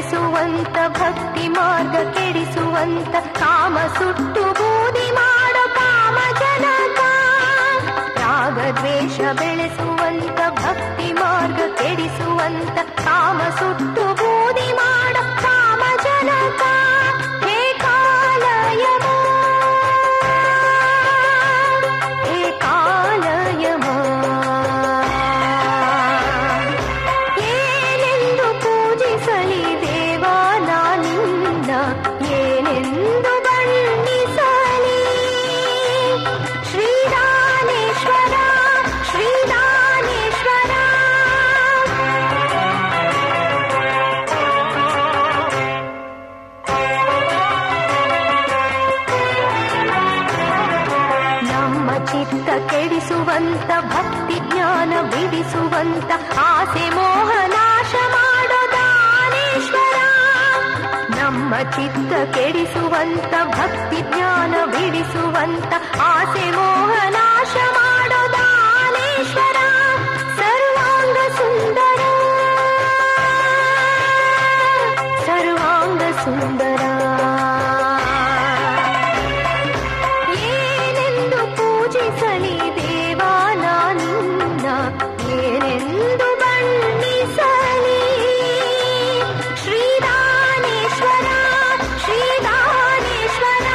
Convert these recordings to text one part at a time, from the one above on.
ಬೆಳೆಸುವಂತ ಭಕ್ತಿ ಮಾರ್ಗ ಕೆಡಿಸುವಂತ ಕಾಮ ಸುಟ್ಟು ಬೂದಿ ಮಾಡೋ ಕಾಮ ಜನಕ. ರಾಗದ್ವೇಷ ಬೆಳೆಸುವಂತ ಭಕ್ತಿ ಮಾರ್ಗ ಕೆಡಿಸುವಂತ ಕಾಮ ಸುಟ್ಟು ಬೂದಿ ಮಾಡೋ ಕಾಮ ಜನಕ. ಹೇ ಕಾಲಯಮ, ಹೇ ಕಾಲಯಮ, ಏನೆಂದು ಪೂಜಿಸಲಿ ದೇವಾ ನಾನಿನ್ನ, ಏನೆಂದು ಬಣ್ಣಿಸಲಿ. ಶ್ರೀದಾನೇಶ್ವರ, ಶ್ರೀದಾನೇಶ್ವರ, ನಮ್ಮ ಚಿತ್ತ ಕೆಡಿಸುವಂತ ಭಕ್ತಿ ಜ್ಞಾನ ಬಿಡಿಸುವಂತ ಆಸೆ ಮೋಹ ನಾಶ ಮಾಡೋ ದಾನೇಶ್ವರ. ನಮ್ಮ ಚಿತ್ತ ಕೆಡಿಸುವಂತ ಭಕ್ತಿ ಜ್ಞಾನ ಬಿಡಿಸುವಂತ ಆಸೆ ಮೋಹ ನಾಶ ಮಾಡೋ ದಾನೇಶ್ವರ. ಸರ್ವಾಂಗ ಸುಂದರ, ಸರ್ವಾಂಗ ಸುಂದರ, ಏನೆಂದು ಪೂಜಿಸಲಿ ದೇವಾ ನಾನಿನ್ನ, ಏನೆಂದು ಬಣ್ಣಿಸಲಿ. ಶ್ರೀದಾನೇಶ್ವರ, ಶ್ರೀದಾನೇಶ್ವರ,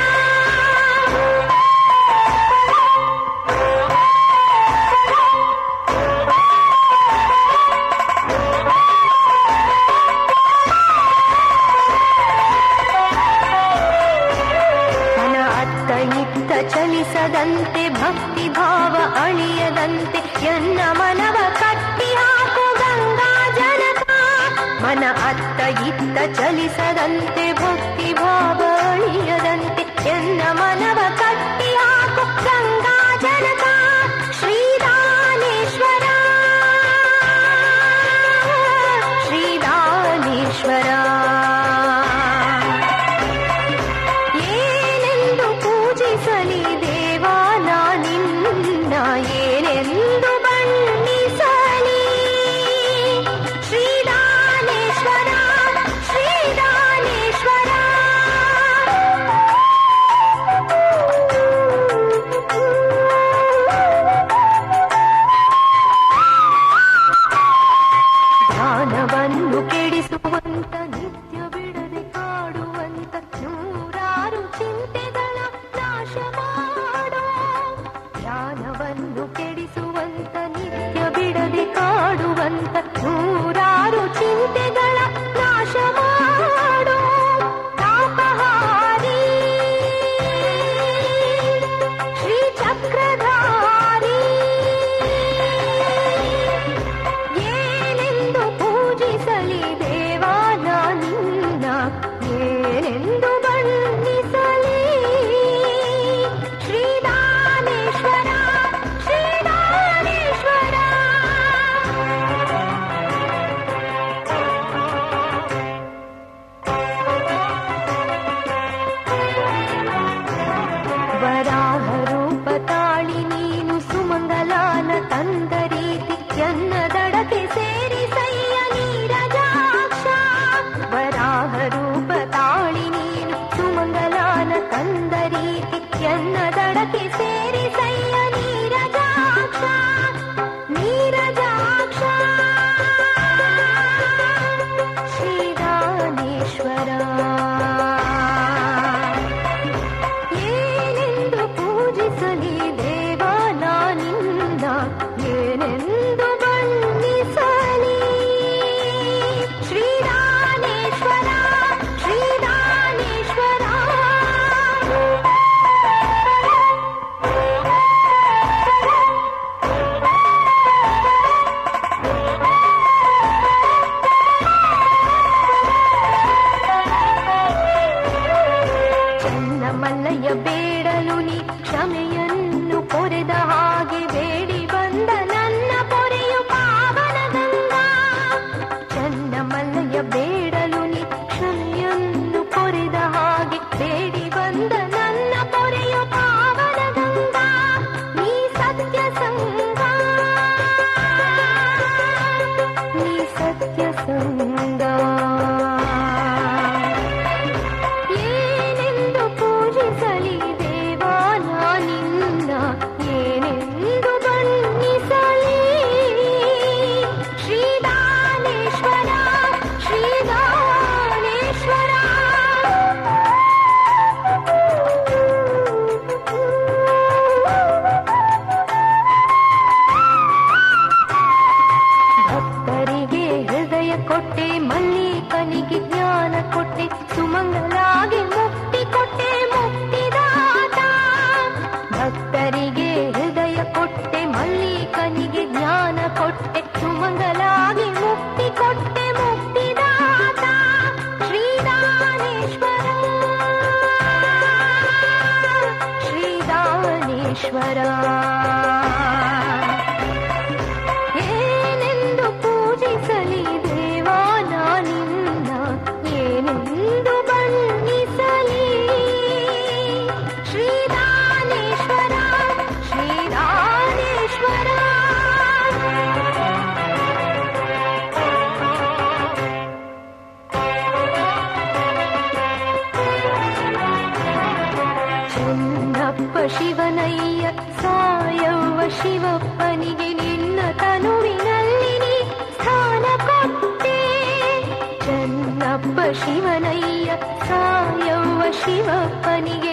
ಮನ ಅತ್ತ ಇತ್ತ ಚಲಿಸದಂತೆ ಭಕ್ತಿ ಭಾವ ಅಳಿಯದಂತೆ ಎನ್ನ ಮನವ ಕಟ್ಟಿ ಹಾಕು ಗಂಗಾ ಜನಕ. ಮನ ಅತ್ತ ಇತ್ತ ಚಲಿಸದಂತೆ ಭಕ್ತಿ ಭಾವ ಅಳಿಯದಂತೆ ಎನ್ನ ಮನವ ಕಟ್ಟಿ ಹಾಕು ಗಂಗಾ ಜನಕ. ಶ್ರೀದಾನೇಶ್ವರ, ಶ್ರೀದಾನೇಶ್ವರ, ಏನೆಂದು ಪೂಜಿಸಲಿ ದೇವಾ ನಾನಿನ್ನ, ಏನೆಂದು ಬಣ್ಣಿಸಲಿ. ಶ್ರೀದಾನೇಶ್ವರ, ಶ್ರೀದಾನೇಶ್ವರ, ಜ್ಞಾನ ಕೊಟ್ಟೆ ಸುಮಂಗಲಾಗಿ ಮುಕ್ತಿ ಕೊಟ್ಟೆ ಮುಕ್ತಿದಾತ ಶ್ರೀದಾನೇಶ್ವರ ಶ್ರೀದಾನೇಶ್ವರ. ಏನೆಂದು ಪೂಜಿಸಲಿ ದೇವಾ ನಾನಿನ್ನ, ಏನೆಂದು ಬಣ್ಣಿಸಲಿ ಶ್ರೀದಾನೇಶ್ವರ ಶ್ರೀದಾನೇಶ್ವರ. ಚೆನ್ನಪ್ಪ ಶಿವನಯ್ಯ ಸಾಯವ್ವ ಶಿವಪ್ಪನಿಗೆ ನಿನ್ನ ತನುವಿನಲ್ಲಿ ನೀ ಸ್ಥಾನ ಕೊಟ್ಟೆ. ಚೆನ್ನಪ್ಪ ಶಿವನಯ್ಯ ಸಾಯವ್ವ ಶಿವಪ್ಪನಿಗೆ